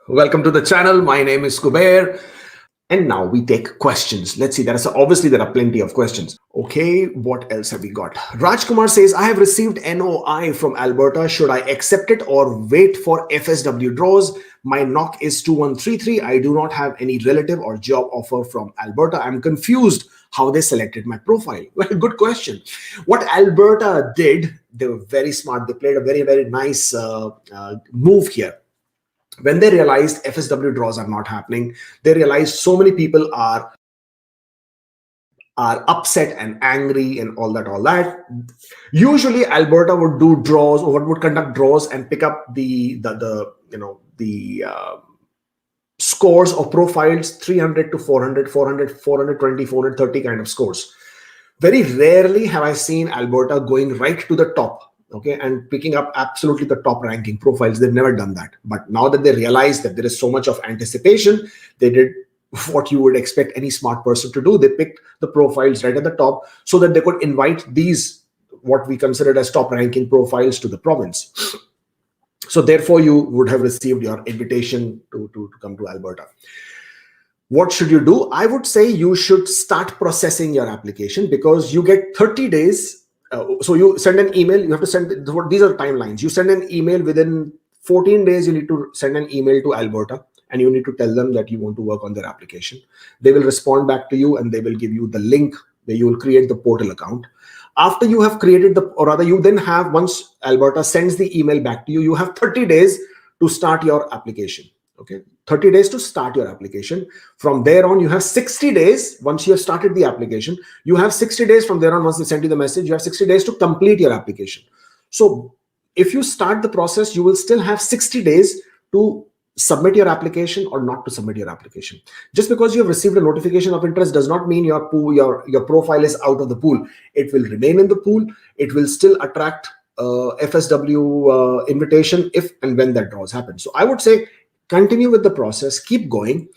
Welcome to the channel. My name is Kubeir. And now we take questions. Let's see. Obviously there are plenty of questions. Okay, what else have we got? Rajkumar says, I have received NOI from Alberta. Should I accept it or wait for FSW draws? My NOC is 2133. I do not have any relative or job offer from Alberta. I'm confused how they selected my profile. Well, good question. What Alberta did, they were very smart. They played a very, very nice move here. When they realized FSW draws are not happening, they realized so many people are upset and angry and all that. Usually Alberta would do draws or would conduct draws and pick up the scores of profiles 300 to 400, 400, 420, 430 kind of scores. Very rarely have I seen Alberta going right to the top, okay, and picking up absolutely the top ranking profiles. They've never done that. But now that they realize that there is so much of anticipation, they did what you would expect any smart person to do. They picked the profiles right at the top so that they could invite these, what we considered as top ranking profiles, to the province. So therefore, you would have received your invitation to come to Alberta. What should you do? I would say you should start processing your application, because you get 30 days. So you send an email, you have to send, these are timelines. You send an email within 14 days, you need to send an email to Alberta and you need to tell them that you want to work on their application. They will respond back to you and they will give you the link where you will create the portal account. After you have created you then have, once Alberta sends the email back to you, you have 30 days to start your application. Okay, 30 days to start your application. From there on, you have 60 days. Once you have started the application, you have 60 days from there on. Once they send you the message, you have 60 days to complete your application. So if you start the process, you will still have 60 days to submit your application or not to submit your application. Just because you have received a notification of interest does not mean your profile is out of the pool. It will remain in the pool. It will still attract FSW invitation if and when that draws happen. So I would say continue with the process, keep going,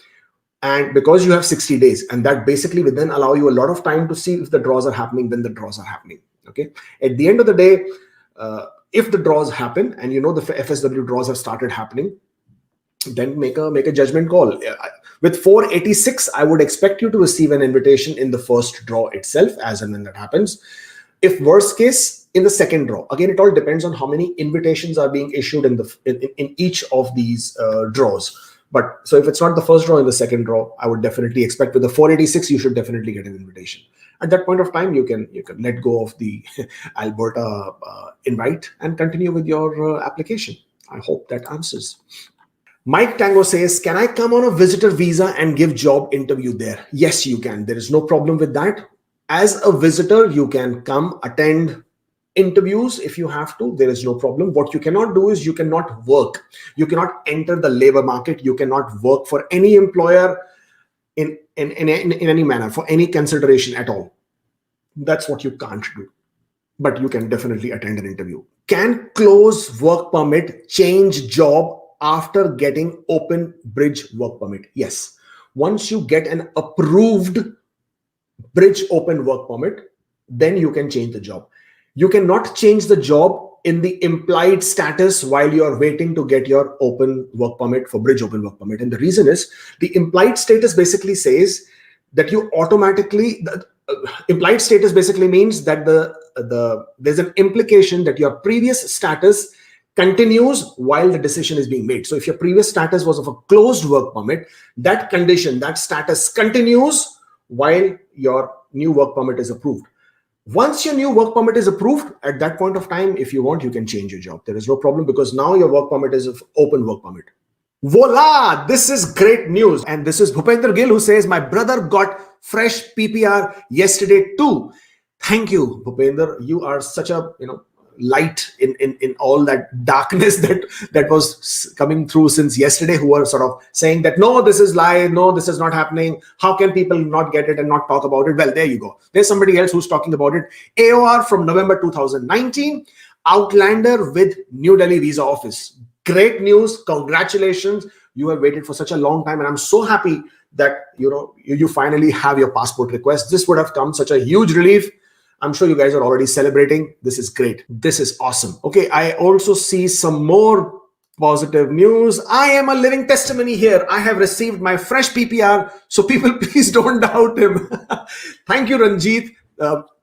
and because you have 60 days, and that basically will then allow you a lot of time to see if the draws are happening, when the draws are happening. Okay, at the end of the day, if the draws happen and you know the FSW draws have started happening, then make a judgment call. With 486, I would expect you to receive an invitation in the first draw itself, as and when that happens. If worst case, in the second draw. Again, it all depends on how many invitations are being issued in each of these draws. But so if it's not the first draw, in the second draw, I would definitely expect with the 486, you should definitely get an invitation. At that point of time, you can let go of the Alberta invite and continue with your application. I hope that answers. Mike Tango says, can I come on a visitor visa and give job interview there? Yes, you can. There is no problem with that. As a visitor, you can come attend interviews if you have to. There is no problem. What you cannot do is you cannot work. You cannot enter the labor market. You cannot work for any employer in any manner, for any consideration at all. That's what you can't do. But you can definitely attend an interview. Can close work permit change job after getting open bridge work permit? Yes. Once you get an approved bridge open work permit, then you can change the job. You cannot change the job in the implied status while you are waiting to get your open work permit for bridge open work permit. And the reason is the implied status basically says that you automatically, implied status basically means that there's an implication that your previous status continues while the decision is being made. So if your previous status was of a closed work permit, that condition, that status continues while your new work permit is approved. Once your new work permit is approved, at that point of time, if you want, you can change your job. There is no problem, because now your work permit is an open work permit. Voila! This is great news. And this is Bhupender Gill, who says, my brother got fresh PPR yesterday too. Thank you, Bhupender. You are such a light in all that darkness that was coming through since yesterday, who are sort of saying that, no, this is lie, no, this is not happening. How can people not get it and not talk about it? Well, there you go. There's somebody else who's talking about it. AOR from November 2019, Outlander with New Delhi visa office. Great news. Congratulations. You have waited for such a long time, and I'm so happy that you finally have your passport request. This would have come such a huge relief. I'm sure you guys are already celebrating. This is great. This is awesome. Okay, I also see some more Positive news. I am a living testimony here. I have received my fresh PPR. So people, please don't doubt him. Thank you, Ranjit.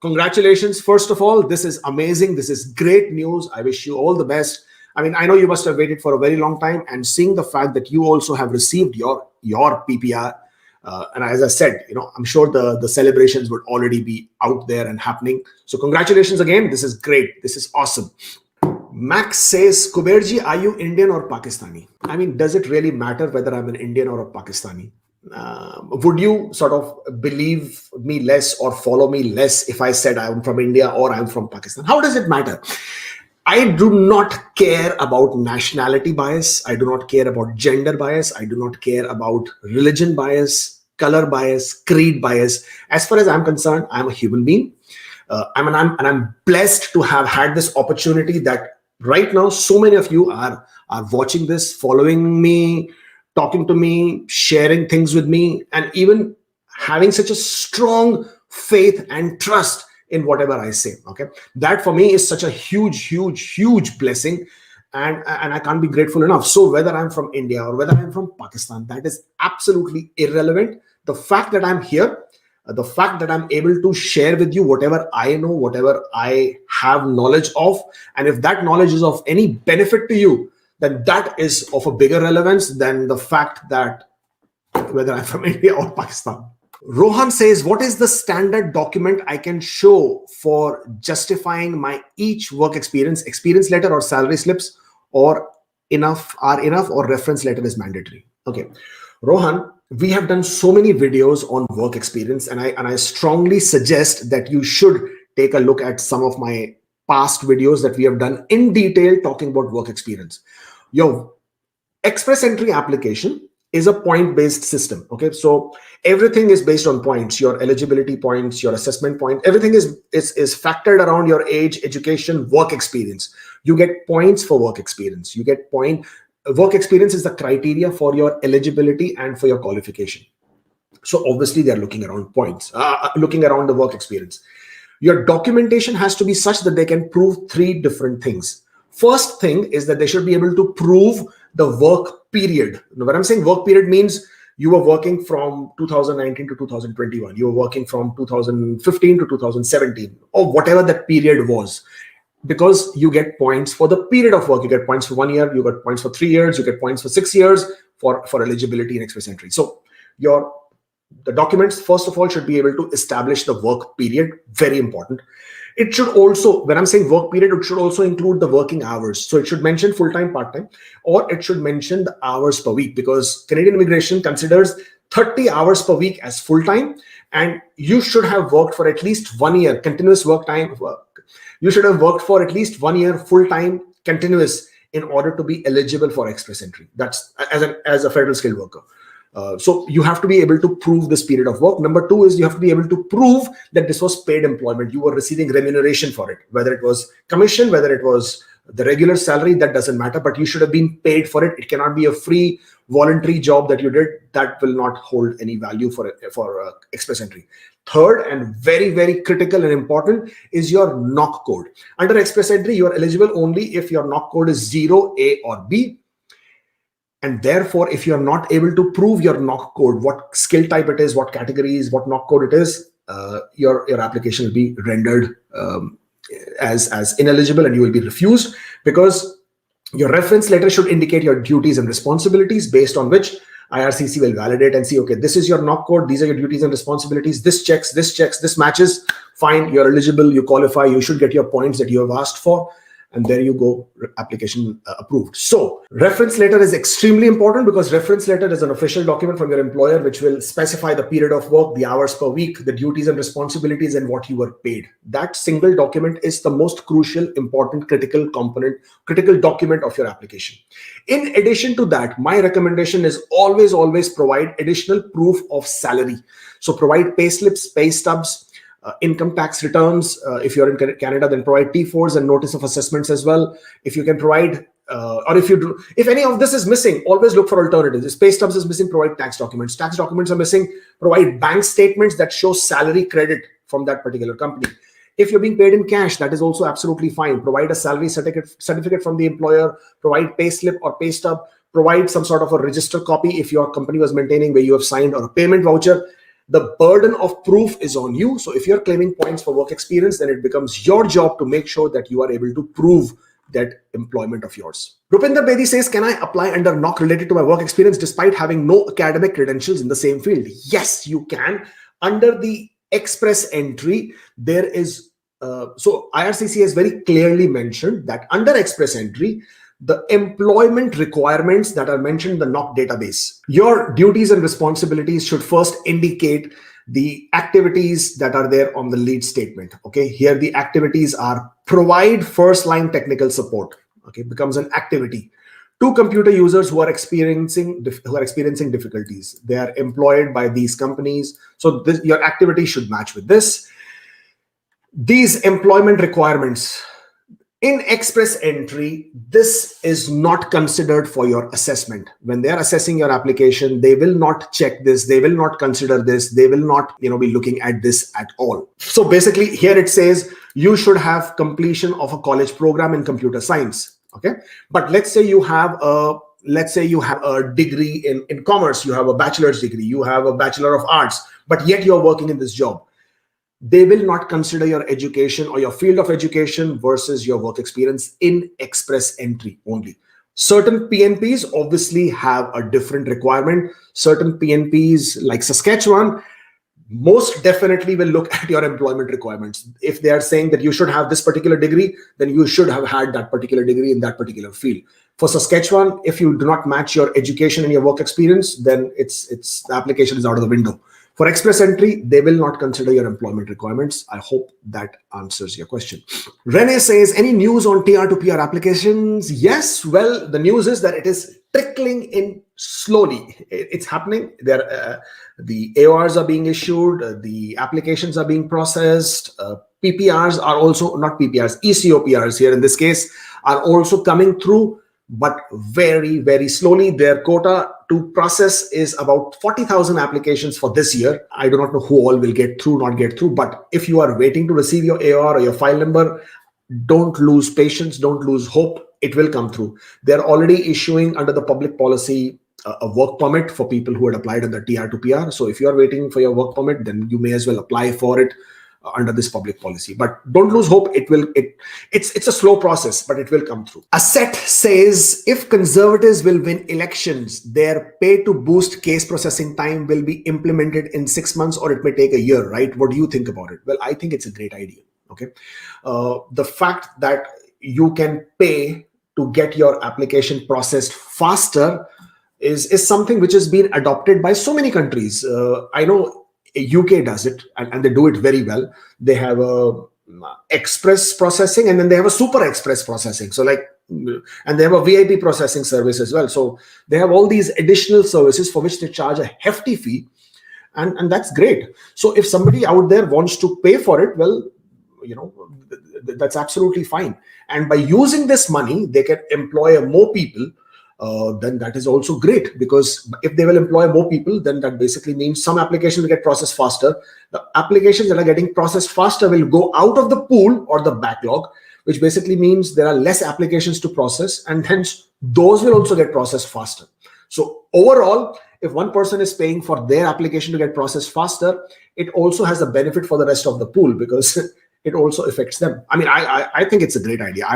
Congratulations. First of all, this is amazing. This is great news. I wish you all the best. I mean, I know you must have waited for a very long time, and seeing the fact that you also have received your PPR. And as I said, I'm sure the celebrations would already be out there and happening. So congratulations again. This is great. This is awesome. Max says, Kubeirji, are you Indian or Pakistani? I mean, does it really matter whether I'm an Indian or a Pakistani? Would you sort of believe me less or follow me less if I said I'm from India or I'm from Pakistan? How does it matter? I do not care about nationality bias. I do not care about gender bias. I do not care about religion bias, color bias, creed bias. As far as I'm concerned, I'm a human being. I'm blessed to have had this opportunity that right now so many of you are watching this, following me, talking to me, sharing things with me, and even having such a strong faith and trust in whatever I say. Okay, that for me is such a huge blessing, and I can't be grateful enough. So whether I'm from India or whether I'm from Pakistan, that is absolutely irrelevant. The fact that I'm here, the fact that I'm able to share with you whatever I know, whatever I have knowledge of, and if that knowledge is of any benefit to you, then that is of a bigger relevance than the fact that whether I'm from India or Pakistan. Rohan says, what is the standard document I can show for justifying my each work experience letter or salary slips, or enough or reference letter is mandatory? Okay, Rohan, we have done so many videos on work experience, and I strongly suggest that you should take a look at some of my past videos that we have done in detail talking about work experience. Your Express Entry application is a point-based system. Okay, so everything is based on points, your eligibility points, your assessment point, everything is factored around your age, education, work experience. You get points for work experience. You get work experience is the criteria for your eligibility and for your qualification. So obviously they're looking around points, looking around the work experience. Your documentation has to be such that they can prove three different things. First thing is that they should be able to prove the work period. Now, when I'm saying work period means you were working from 2019 to 2021. You were working from 2015 to 2017, or whatever that period was. Because you get points for the period of work. You get points for 1 year, you get points for 3 years, you get points for 6 years for eligibility in Express Entry. So the documents, first of all, should be able to establish the work period. Very important. It should also, when I'm saying work period, it should also include the working hours. So it should mention full-time, part-time, or it should mention the hours per week, because Canadian immigration considers 30 hours per week as full-time, and you should have worked for at least 1 year continuous work time. You should have worked for at least 1 year full-time continuous in order to be eligible for Express Entry. That's as a federal skilled worker. So you have to be able to prove this period of work. Number two is you have to be able to prove that this was paid employment. You were receiving remuneration for it, whether it was commission, whether it was the regular salary, that doesn't matter, but you should have been paid for it. It cannot be a free voluntary job that you did. That will not hold any value for Express Entry. Third, and very critical and important, is your NOC code. Under Express Entry, you are eligible only if your NOC code is 0, A or B. And therefore, if you're not able to prove your NOC code, what skill type it is, what categories, what NOC code it is, your application will be rendered as ineligible, and you will be refused, because your reference letter should indicate your duties and responsibilities, based on which IRCC will validate and see, okay, this is your NOC code, these are your duties and responsibilities, this checks, this matches, fine, you're eligible, you qualify, you should get your points that you have asked for. And there you go, application approved. So reference letter is extremely important, because reference letter is an official document from your employer which will specify the period of work, the hours per week, the duties and responsibilities, and what you were paid. That single document is the most crucial, important, critical document of your application. In addition to that, my recommendation is always provide additional proof of salary. So provide pay slips, pay stubs, income tax returns. If you're in Canada, then provide T4s and notice of assessments as well. If you can provide, or if any of this is missing, always look for alternatives. If pay stubs is missing, provide tax documents. Tax documents are missing, provide bank statements that show salary credit from that particular company. If you're being paid in cash, that is also absolutely fine. Provide a salary certificate from the employer, provide pay slip or pay stub, provide some sort of a register copy if your company was maintaining where you have signed, or a payment voucher. The burden of proof is on you. So if you're claiming points for work experience, then it becomes your job to make sure that you are able to prove that employment of yours. Rupinder Bedi says, can I apply under NOC related to my work experience despite having no academic credentials in the same field? Yes, you can. Under the express entry, there is, so IRCC has very clearly mentioned that under express entry, the employment requirements that are mentioned in the NOC database, your duties and responsibilities should first indicate the activities that are there on the lead statement. Okay, here the activities are provide first line technical support. Okay, becomes an activity to computer users who are experiencing difficulties. They are employed by these companies. So your activity should match with this. These employment requirements in express entry, this is not considered for your assessment. When they are assessing your application, they will not check this. They will not consider this. They will not, be looking at this at all. So basically here it says you should have completion of a college program in computer science. Okay. But let's say you have a degree in commerce, you have a bachelor's degree, you have a bachelor of arts, but yet you're working in this job. They will not consider your education or your field of education versus your work experience in express entry only. Certain PNPs obviously have a different requirement. Certain PNPs like Saskatchewan most definitely will look at your employment requirements. If they are saying that you should have this particular degree, then you should have had that particular degree in that particular field. For Saskatchewan, if you do not match your education and your work experience, then the application is out of the window. For express entry, they will not consider your employment requirements. I hope that answers your question. Rene says, any news on TR to PR applications? Yes. Well, the news is that it is trickling in slowly. It's happening. The AORs are being issued. The applications are being processed. PPRs are also, not PPRs, ECOPRs here in this case, are also coming through, but very, very slowly. Their quota to process is about 40,000 applications for this year. I do not know who all will get through, not get through, but if you are waiting to receive your AOR or your file number, don't lose patience, don't lose hope. It will come through. They're already issuing under the public policy a work permit for people who had applied under TR to PR. So if you are waiting for your work permit, then you may as well apply for it under this public policy. But don't lose hope. It's a slow process, but it will come through. Asset says, if conservatives will win elections, their pay to boost case processing time will be implemented in 6 months, or it may take a year, right? What do you think about it? Well, I think it's a great idea. Okay. The fact that you can pay to get your application processed faster is something which has been adopted by so many countries. I know UK does it, and they do it very well. They have a express processing, and then they have a super express processing. So and they have a VIP processing service as well. So they have all these additional services for which they charge a hefty fee, and that's great. So if somebody out there wants to pay for it, well, that's absolutely fine. And by using this money, they can employ more people. Then that is also great, because if they will employ more people, then that basically means some applications will get processed faster. The applications that are getting processed faster will go out of the pool or the backlog, which basically means there are less applications to process, and hence those will also get processed faster. So overall, if one person is paying for their application to get processed faster, it also has a benefit for the rest of the pool, because it also affects them. I mean, I think it's a great idea.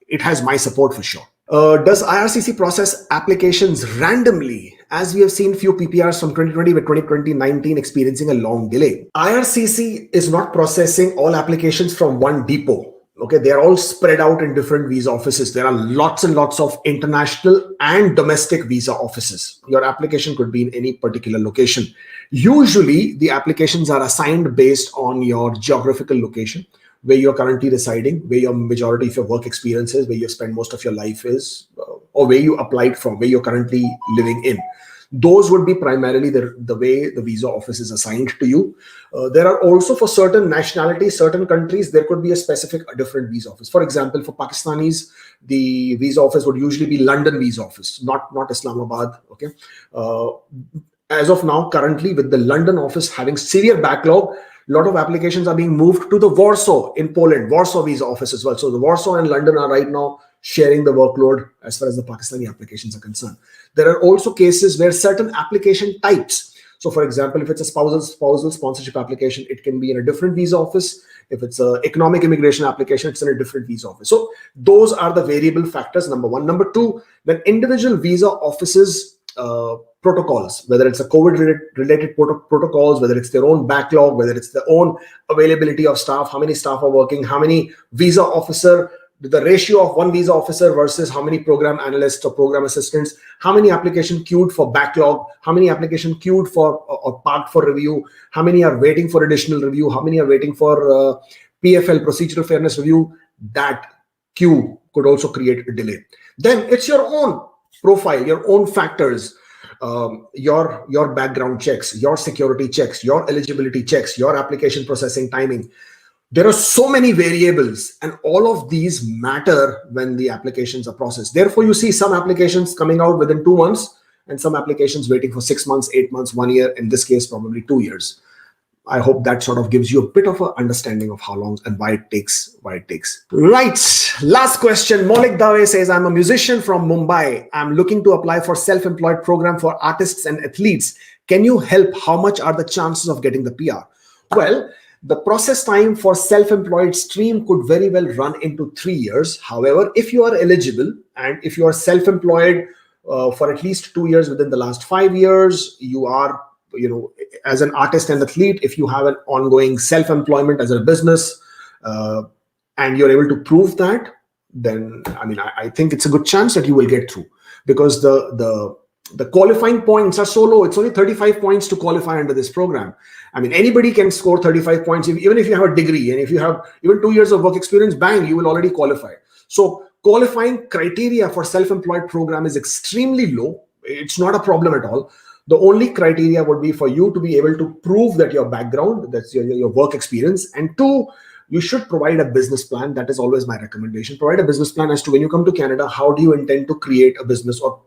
It has my support for sure. Does IRCC process applications randomly, as we have seen few PPRs from 2020 with 2019 experiencing a long delay? IRCC is not processing all applications from one depot. Okay, they are all spread out in different visa offices. There are lots and lots of international and domestic visa offices. Your application could be in any particular location. Usually, the applications are assigned based on your geographical location, where you're currently residing, where your majority of your work experience is, where you spend most of your life is, or where you applied from, where you're currently living in. Those would be primarily the way the visa office is assigned to you. There are also, for certain nationalities, certain countries, there could be a different visa office. For example, for Pakistanis, the visa office would usually be London visa office, not Islamabad. Okay. As of now, currently, with the London office having severe backlog, A lot of applications are being moved to the Warsaw in Poland, Warsaw visa office as well. So the Warsaw and London are right now sharing the workload as far as the Pakistani applications are concerned. There are also cases where certain application types, so for example, if it's a spousal sponsorship application, it can be in a different visa office. If it's an economic immigration application, it's in a different visa office. So those are the variable factors, number one. Number two, when individual visa offices protocols, whether it's a COVID-related protocols, whether it's their own backlog, whether it's their own availability of staff, how many staff are working, how many visa officer, the ratio of one visa officer versus how many program analysts or program assistants, how many application queued for backlog, how many application queued for or parked for review, how many are waiting for additional review, how many are waiting for PFL, procedural fairness review. That queue could also create a delay. Then it's your own profile, your own factors, your background checks, your security checks, your eligibility checks, your application processing timing. There are so many variables, and all of these matter when the applications are processed. Therefore, you see some applications coming out within 2 months and some applications waiting for 6 months, 8 months, 1 year, in this case, probably 2 years. I hope that sort of gives you a bit of an understanding of how long and why it takes. Right. Last question. Maulik Dave says, I'm a musician from Mumbai. I'm looking to apply for self-employed program for artists and athletes. Can you help? How much are the chances of getting the PR? Well, the process time for self-employed stream could very well run into 3 years. However, if you are eligible and if you are self-employed for at least 2 years within the last 5 years, you are, as an artist and athlete, if you have an ongoing self-employment as a business and you're able to prove that, then I think it's a good chance that you will get through, because the qualifying points are so low. It's only 35 points to qualify under this program. Anybody can score 35 points, even if you have a degree, and if you have even 2 years of work experience, bang, you will already qualify. So qualifying criteria for self-employed program is extremely low. It's not a problem at all. The only criteria would be for you to be able to prove that your background, that's your work experience, and two, you should provide a business plan. That is always my recommendation. Provide a business plan as to when you come to Canada, how do you intend to create a business or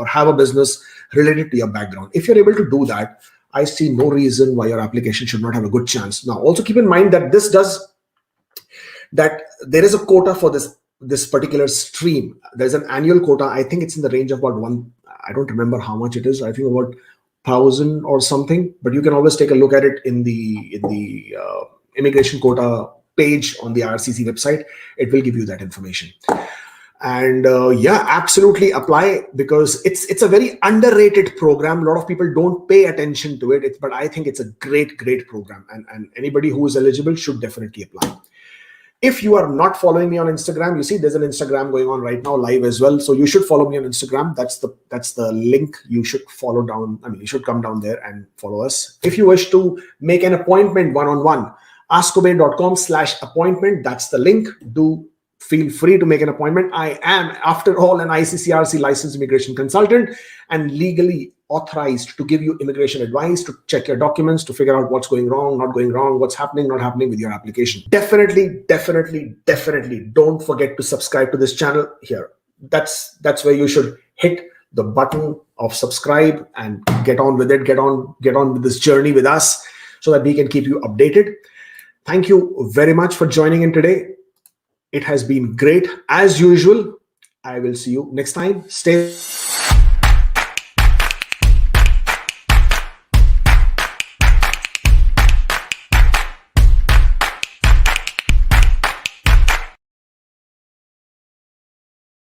have a business related to your background. If you're able to do that, I see no reason why your application should not have a good chance. Now, also keep in mind that that there is a quota for this particular stream. There's an annual quota. I think it's in the range of about I don't remember how much it is. I think about 1,000 or something, but you can always take a look at it in the immigration quota page on the IRCC website. It will give you that information. And yeah, absolutely apply, because it's a very underrated program. A lot of people don't pay attention to it, but I think it's a great program, and anybody who is eligible should definitely apply. If you are not following me on Instagram, you see there's an Instagram going on right now live as well. So you should follow me on Instagram. That's the link. You should follow down. You should come down there and follow us. If you wish to make an appointment one-on-one, askkubeir.com/appointment. That's the link. Do feel free to make an appointment. I am, after all, an ICCRC licensed immigration consultant and legally authorized to give you immigration advice, to check your documents, to figure out what's going wrong, not going wrong, what's happening, not happening with your application. Definitely don't forget to subscribe to this channel here. That's where you should hit the button of subscribe and get on with it. Get on with this journey with us so that we can keep you updated. Thank you very much for joining in today. It has been great as usual. I will see you next time. Stay